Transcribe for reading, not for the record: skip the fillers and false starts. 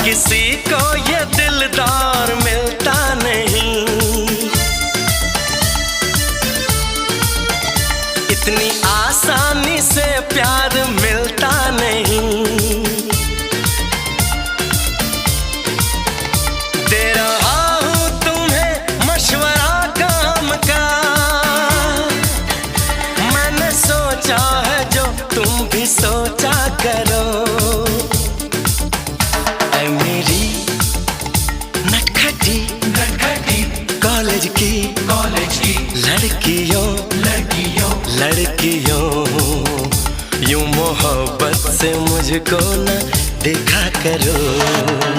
किसी को ये दिलदार मिलता नहीं, इतनी आसानी से प्यार मिलता नहीं। दे रहा हूं तुम्हें मशवरा काम का, मैंने सोचा है जो तुम भी सोचा करो। ऐ मेरी नटखटी कॉलेज की लड़कियों यूं मोहब्बत से मुझको न देखा करो।